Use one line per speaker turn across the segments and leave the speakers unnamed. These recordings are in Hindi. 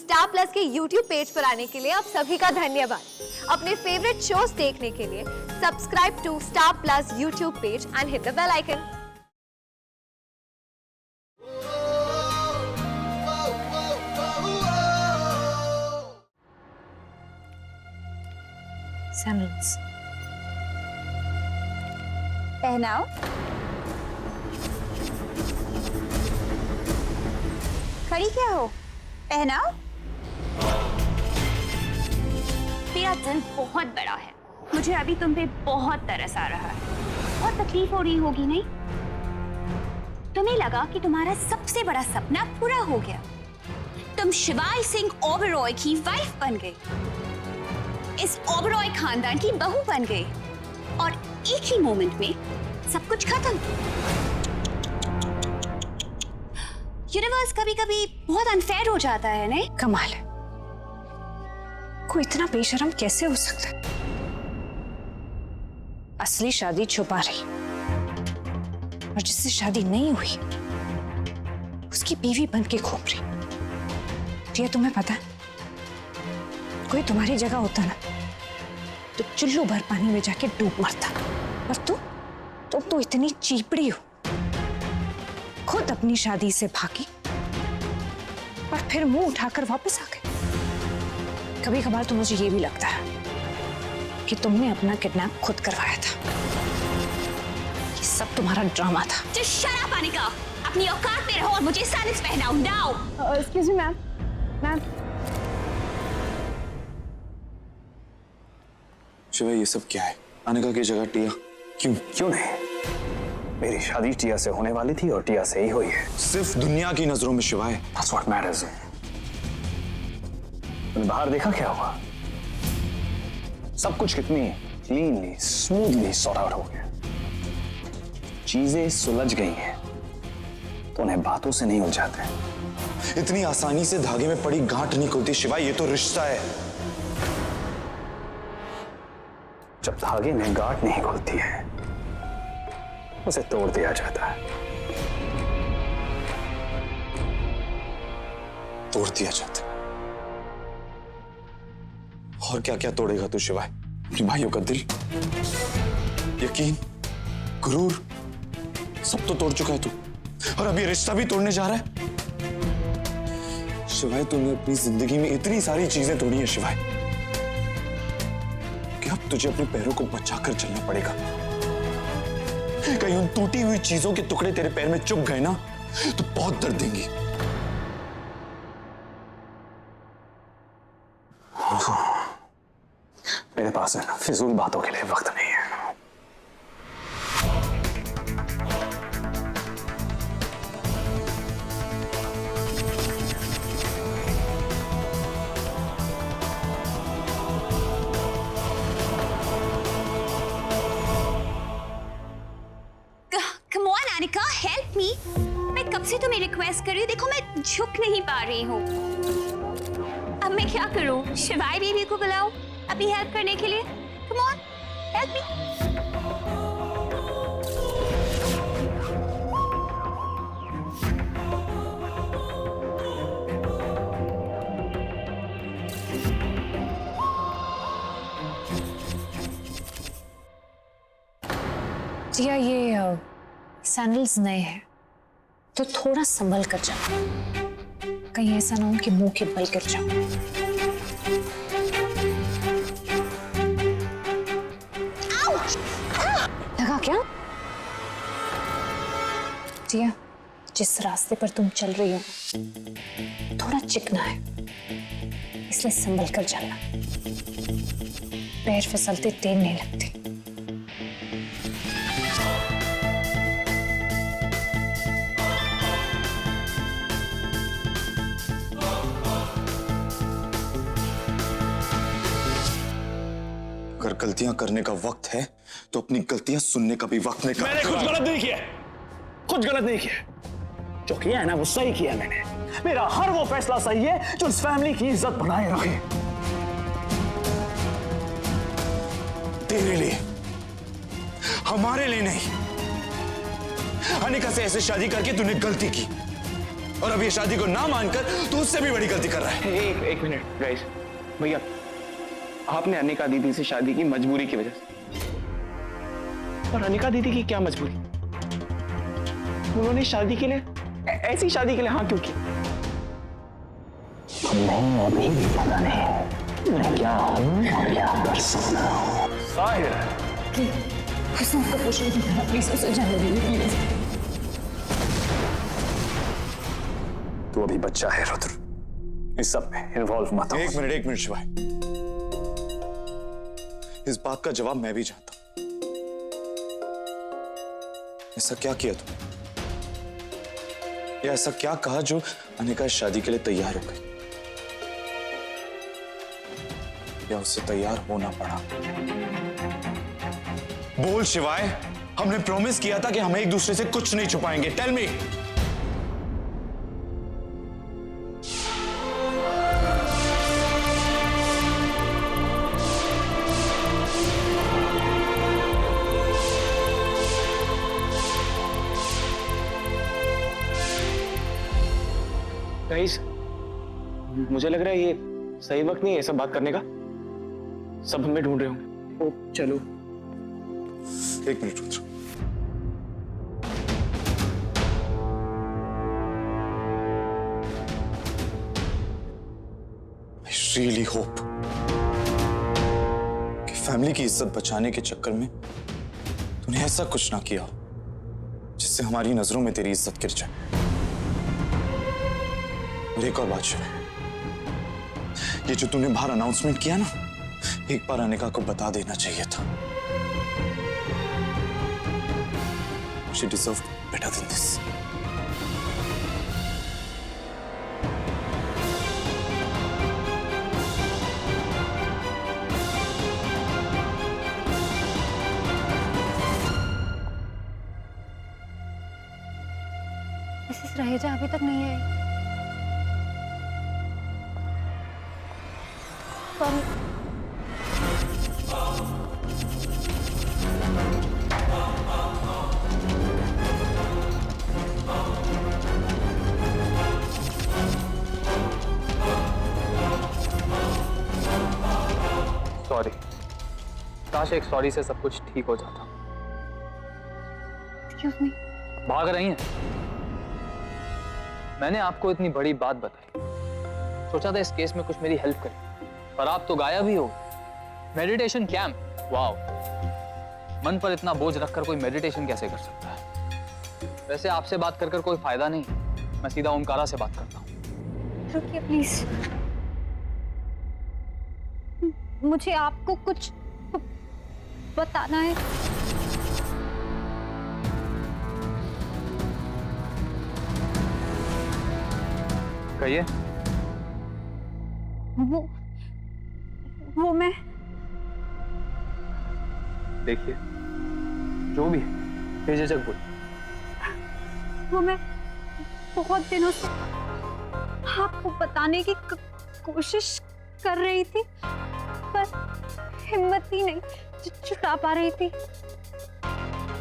स्टार प्लस के YouTube पेज पर आने के लिए आप सभी का धन्यवाद। अपने फेवरेट शोज देखने के लिए subscribe to Star Plus YouTube page and hit the bell icon.
Sandals
पहनाओ। खड़ी क्या हो, पहनाओ।
तेरा दिल बहुत बड़ा है, मुझे अभी तुम पे बहुत तरस आ रहा है। बहुत तकलीफ हो रही होगी नहीं? तुम्हें लगा कि तुम्हारा सबसे बड़ा सपना पूरा हो गया, तुम शिवाय सिंह ओबेरॉय की वाइफ बन गई, इस ओबेरॉय खानदान की बहू बन गई, और एक ही मोमेंट में सब कुछ खत्म। यूनिवर्स कभी कभी बहुत अनफेयर हो जाता है नहीं?
कमाल है, कोई इतना बेशरम कैसे हो सकता है? असली शादी छुपा रही और जिससे शादी नहीं हुई उसकी बीवी बन के घूम रही। ये तुम्हें पता है, कोई तुम्हारी जगह होता ना तो चुल्लू भर पानी में जाके डूब मरता, और तुम तो इतनी चीपड़ी हो, खुद अपनी शादी से भागी और फिर मुंह उठाकर वापस आ गई। कभी कभार तो मुझे ये भी लगता है कि तुमने अपना किडनैप खुद करवाया था। ये सब तुम्हारा ड्रामा था।
Just shut up, Anika. अपनी औकात में रहो और मुझे सैंडल्स पहनाओ now।
Excuse me ma'am, ma'am.
Shiva, ये सब क्या है? अनिका की जगह टिया
क्यों नहीं? मेरी शादी टिया से होने वाली थी और टिया से ही हुई है।
सिर्फ दुनिया की नजरों में शिवा है।
That's what matters। तुमने बाहर देखा क्या हुआ? सब कुछ कितनी क्लीनली स्मूथली सॉर्ट आउट हो गया। चीजें सुलझ गई हैं तो उन्हें बातों से नहीं उलझाते।
इतनी आसानी से धागे में पड़ी गांठ नहीं खुलती शिवा, ये तो रिश्ता है।
जब धागे में गांठ नहीं खुलती है उसे तोड़ दिया जाता है।
तोड़ दिया जाता है? और क्या क्या तोड़ेगा तू शिवाय? अपने भाइयों का दिल, यकीन, गुरूर, सब तो तोड़ चुका है तू, और अब ये रिश्ता भी तोड़ने जा रहा है। शिवाय, तूने अपनी जिंदगी में इतनी सारी चीजें तोड़ी हैं शिवाय, कि अब तुझे अपने पैरों को बचाकर चलना पड़ेगा। कहीं उन टूटी हुई चीजों के टुकड़े तेरे पैर में चुभ गए ना तो बहुत दर्द देंगी।
मेरे पास है ना फिजूल बातों के लिए वक्त नहीं है।
Come on, Anika, help me। मैं कब से तुम्हें रिक्वेस्ट कर रही हूँ, देखो मैं झुक नहीं पा रही हूँ। अब मैं क्या करूँ? शिवाय बीवी को बुलाऊं अभी हेल्प करने के लिए? Come on, help me।
टिया, ये सैंडल्स नए हैं तो थोड़ा संभल कर जाओ, कहीं ऐसा ना हो कि मुंह के बल गिर जाओ। लगा क्या? टिया, जिस रास्ते पर तुम चल रही हो थोड़ा चिकना है, इसलिए संभल कर चलना, पैर फिसलते तेज नहीं लगते।
अगर गलतियां करने का वक्त है तो अपनी गलतियां सुनने का भी वक्त निकाल।
मैंने कुछ गलत नहीं किया, कुछ गलत नहीं किया। जो किया है ना वो सही किया मैंने। मेरा हर वो फैसला सही है जो इस फैमिली की इज्जत बनाए रखे।
तेरे लिए, हमारे लिए नहीं। अनिका से ऐसे शादी करके तूने गलती की, और अब ये शादी को ना मानकर तू उससे भी बड़ी गलती कर रहा है।
एक मिनट गाइस, भैया आपने अनिका दीदी से शादी की मजबूरी की वजह से, और अनिका दीदी की क्या मजबूरी? उन्होंने शादी के लिए, ऐसी शादी के लिए हाँ क्यों किया?
मैं अभी भी पता नहीं मैं क्या हूँ और क्या कर सकता हूँ। साहिर,
प्लीज उसे जाने दीजिए प्लीज।
तू अभी बच्चा है रुद्र, इस सब में इन्वॉल्व मत हो।
एक मिनट शिवाय, इस बात का जवाब मैं भी चाहता हूं। ऐसा क्या किया तुमने, या ऐसा क्या कहा जो अनिका इस शादी के लिए तैयार हो गई, या उससे तैयार होना पड़ा? बोल शिवाय, हमने प्रॉमिस किया था कि हम एक दूसरे से कुछ नहीं छुपाएंगे। Tell me.
गाइस, मुझे लग रहा है ये सही वक्त नहीं है सब बात करने का। सब हमें ढूंढ रहे होंगे। ओ चलो।
एक minute Rudra, I really hope कि फैमिली की इज्जत बचाने के चक्कर में तूने ऐसा कुछ ना किया जिससे हमारी नजरों में तेरी इज्जत गिर जाए। और एक और बात शिवाय, ये जो तूने बाहर अनाउंसमेंट किया ना, एक बार अनिका को बता देना चाहिए था। She deserved better than this.
Mrs Raheja अभी तक नहीं आई।
सॉरी, काश एक सॉरी से सब कुछ ठीक हो जाता।
Excuse me.
भाग रही हैं? मैंने आपको इतनी बड़ी बात बताई, सोचा था इस केस में कुछ मेरी हेल्प करें, पर आप तो गायब ही हो। Meditation camp, wow. मन पर इतना बोझ रखकर कोई मेडिटेशन कैसे कर सकता है? वैसे आपसे बात कर कोई फायदा नहीं, मैं सीधा ओमकारा से बात करता हूँ।
रुकिए प्लीज, मुझे आपको कुछ बताना है।
कहिए।
वो मैं
देखिए, जो भी है बेझिझक बोल।
वो मैं बहुत दिनों से आपको बताने की कोशिश कर रही थी, पर हिम्मत ही नहीं जुटा पा रही थी।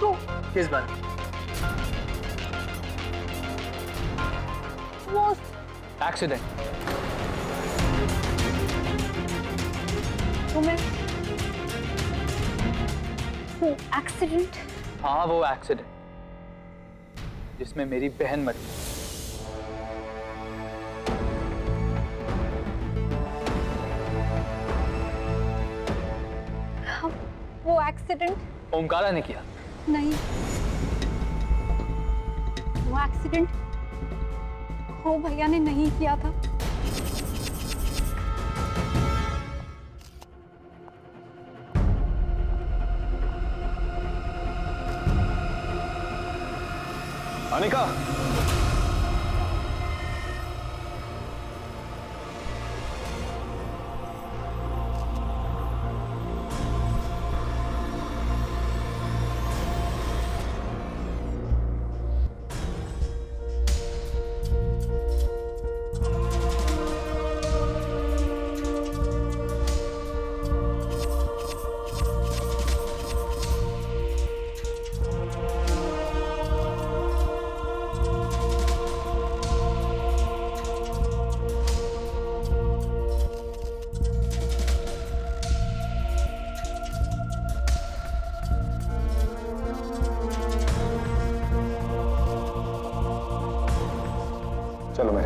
तो
किस बात?
वो
एक्सीडेंट।
वो एक्सीडेंट।
हाँ, वो एक्सीडेंट जिसमें मेरी बहन मरी।
वो एक्सीडेंट
ओमकारा ने किया?
नहीं, वो एक्सीडेंट वो भैया ने नहीं किया था।
अनिका,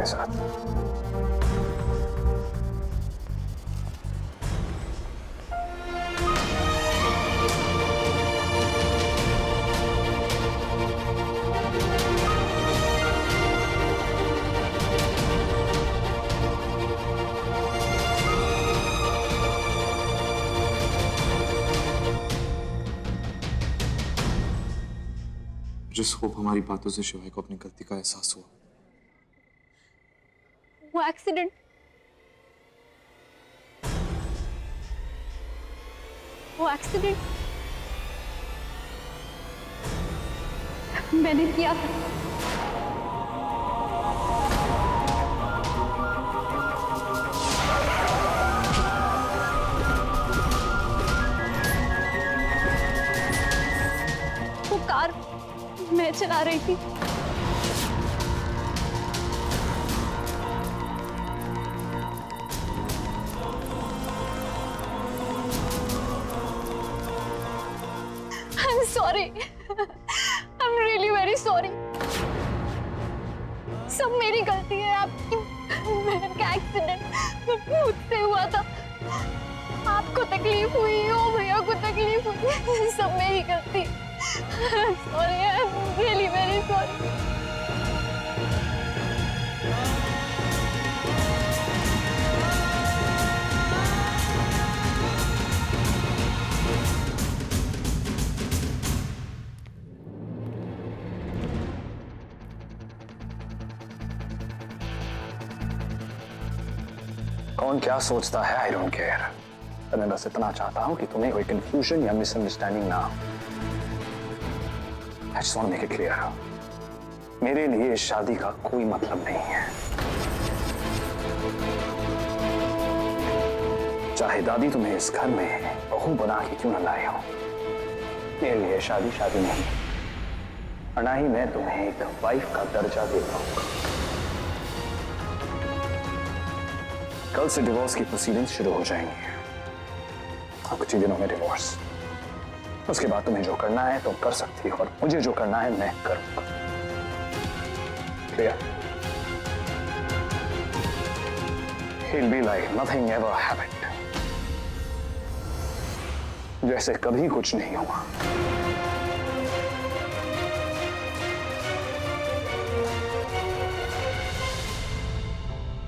तुम्हारे साथ।
जिस होप हमारी बातों से शिवाय को अपनी गलती का एहसास हुआ।
वो एक्सीडेंट, मैंने किया था। वो कार मैं चला रही थी। I'm sorry. I'm really very sorry. सब मेरी गलती है आपकी। बहन का एक्सीडेंट मुझसे हुआ था। आपको तकलीफ हुई हो, भैया को तकलीफ हुई, सब मेरी गलती। Sorry, I'm really very sorry.
कौन क्या सोचता है आई डोंट केयर। पर मैं बस इतना चाहता हूं कि तुम्हें कोई कंफ्यूजन या मिसअंडरस्टैंडिंग ना हो। I just want to make it clear. मेरे लिए इस शादी का कोई मतलब नहीं है। चाहे दादी तुम्हें इस घर में बहू बना के क्यों न लाए हो, मेरे लिए शादी शादी नहीं, और ना ही मैं तुम्हें एक वाइफ का दर्जा दे पाऊंगा। कल से डिवोर्स की प्रोसीडिंग्स शुरू हो जाएंगी और कुछ ही दिनों में डिवोर्स। उसके बाद तुम्हें जो करना है तुम कर सकती हो, और मुझे जो करना है मैं करूंगा। Clear? It'll be like nothing ever happened. जैसे कभी कुछ नहीं हुआ।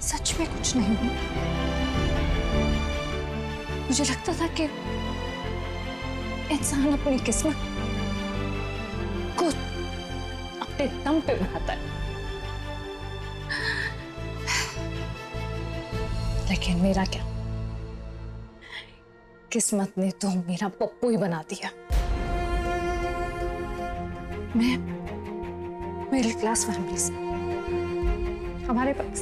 सच में कुछ नहीं हुआ। मुझे लगता था कि इंसान अपनी किस्मत को अपने दम पे बनाता है, लेकिन मेरा क्या, किस्मत ने तो मेरा पप्पू ही बना दिया। मैं मिडिल क्लास फैमिली से, हमारे पास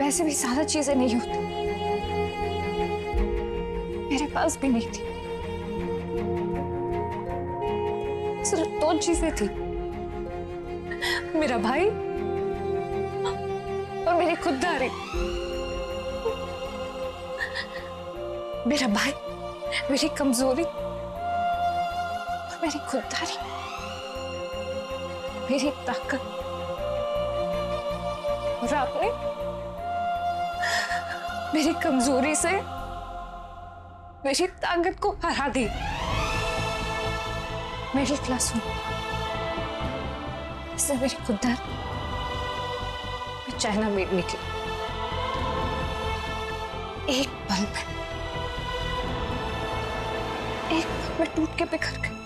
वैसे भी ज्यादा चीजें नहीं होती, मेरे पास भी नहीं थी। सिर्फ दो चीजें थी, मेरा भाई और मेरी खुददारी। मेरा भाई, मेरी कमजोरी और मेरी खुददारी, मेरी ताकत। और आपने मेरी कमजोरी से मेरी ताकत को हरा दी। मिडिल क्लास हूं, इससे मेरी खुददार चाइना मेड निकली। एक पल में टूट के बिखर गई।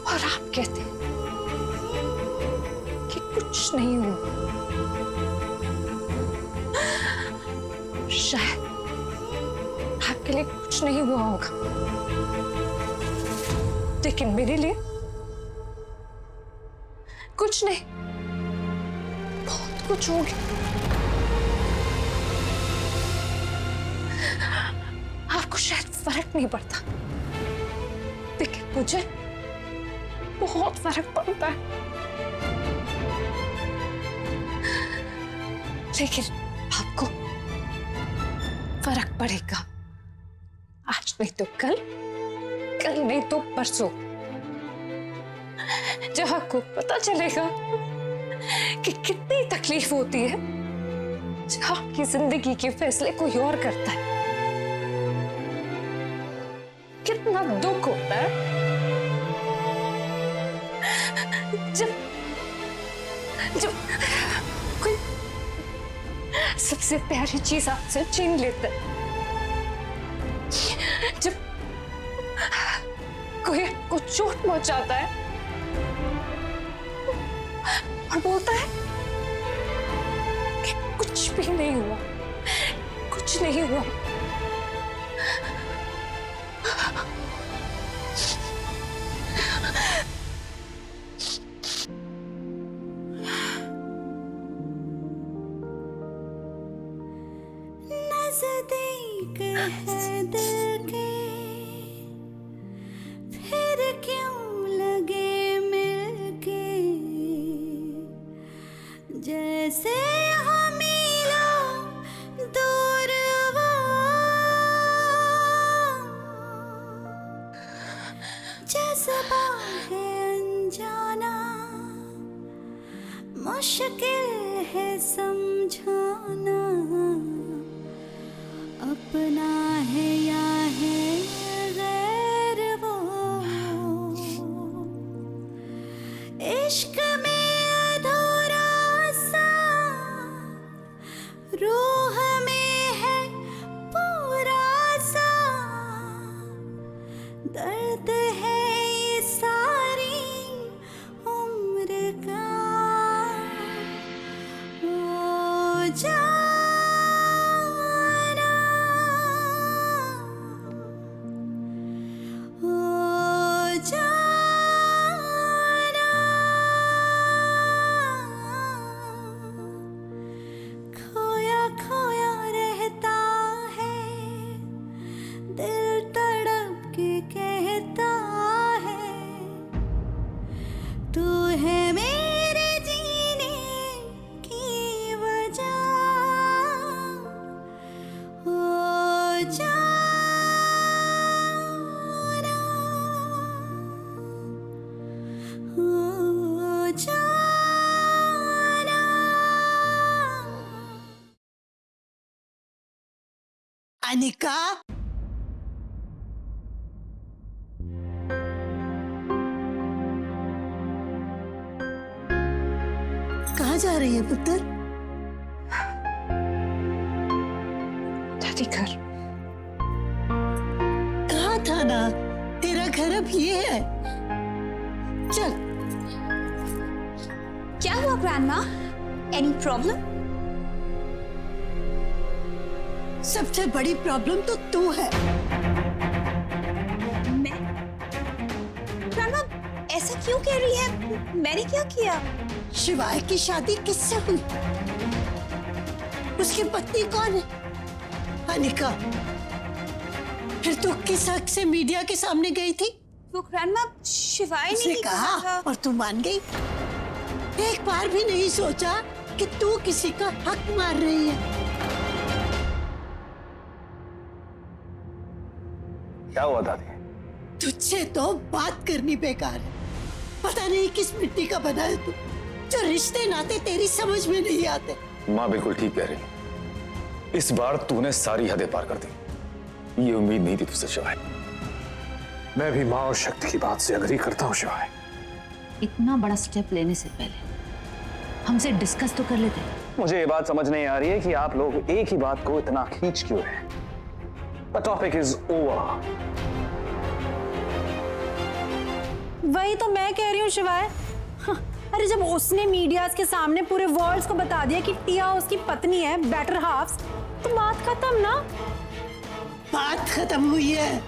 और आप कहते हैं कि कुछ नहीं हुआ। शायद आपके लिए कुछ नहीं हुआ होगा, लेकिन मेरे लिए कुछ नहीं, बहुत कुछ हो गया। आपको शायद फर्क नहीं पड़ता, लेकिन मुझे बहुत फर्क पड़ता है। लेकिन आपको फर्क पड़ेगा, आज नहीं तो कल, कल नहीं तो परसों। जहां को पता चलेगा कि कितनी तकलीफ होती है जहां आपकी जिंदगी के फैसले कोई और करता है, कितना दुख होता है जब जब कोई सबसे प्यारी चीज आपसे छीन लेता है, जब कोई आपको चोट पहुंचाता है और बोलता है कि कुछ भी नहीं हुआ, कुछ नहीं हुआ।
नज़दीक है दिल के फिर क्यों लगे मिलके, जैसे हम मिलो दूर वो, जज़्बा है अनजाना मुश्किल है समझाना, अपना है या है गैर वो, इश्क में अधूरा सा रूह में है पूरा सा, दर्द है ये सारी उम्र का, ओ जाना ओ जाना, खोया खोया रहता है दिल तड़प के कहता है, तू है मेरे जीने की वजह, ओ जाना ओ जाना।
अनिका, कहाँ जा रही है पुत्र?
दादी घर।
कहाँ था ना, तेरा घर अब ये है। चल।
क्या हुआ ग्रैंडमा? Any problem?
सबसे बड़ी प्रॉब्लम तो तू है।
मैं? ग्रैंडमा ऐसा क्यों कह रही है? मैंने क्या किया?
शिवाय की शादी किससे हुई? उसकी पत्नी कौन है? अनिका, फिर तू किस हक से मीडिया के सामने गई थी?
वो ग्रैंडमा शिवाय
उसने
ने
कहा और तू मान गई? एक बार भी नहीं सोचा कि तू किसी का हक मार रही है।
क्या हुआ दादी?
तुझसे तो बात करनी बेकार है। पता नहीं किस मिट्टी का बना है तू, जो रिश्ते नाते तेरी समझ में नहीं आते।
माँ बिल्कुल ठीक कह रही। इस बार तूने सारी हदें पार कर दी। ये उम्मीद नहीं थी तुझसे शिवाय।
मैं भी माँ और शक्ति की बात से अग्री करता हूँ शिवाय।
इतना बड़ा स्टेप लेने से पहले हमसे डिस्कस तो कर लेते।
मुझे ये बात समझ नहीं आ रही है कि आप लोग एक ही बात को इतना खींच क्यों रहे हैं। The topic is over.
वही तो मैं कह रही हूँ शिवाय। हाँ, अरे जब उसने मीडिया के सामने पूरे वर्ल्ड को बता दिया कि टिया उसकी पत्नी है, बेटर हाफ्स, तो बात खत्म ना।
बात खत्म हुई है,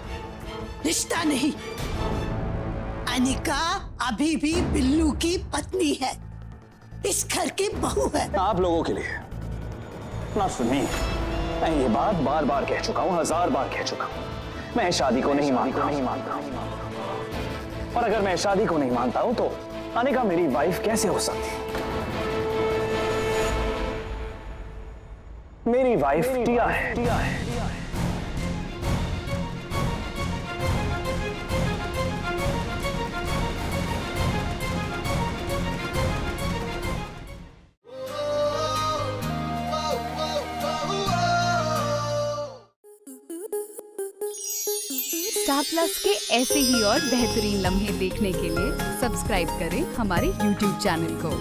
रिश्ता नहीं। अनिका अभी भी बिल्लू की पत्नी है, इस घर की बहू है।
आप लोगों के लिए, ना सुनिए, मैं ये बात बार बार कह चुका हूँ, 1000 बार कह चुका हूँ। मैं शादी को नहीं मानता। और अगर मैं शादी को नहीं मानता हूँ तो अनिका मेरी वाइफ कैसे हो सकती? मेरी वाइफ टिया है।
स्टार प्लस के ऐसे ही और बेहतरीन लम्हे देखने के लिए सब्सक्राइब करें हमारे YouTube चैनल को।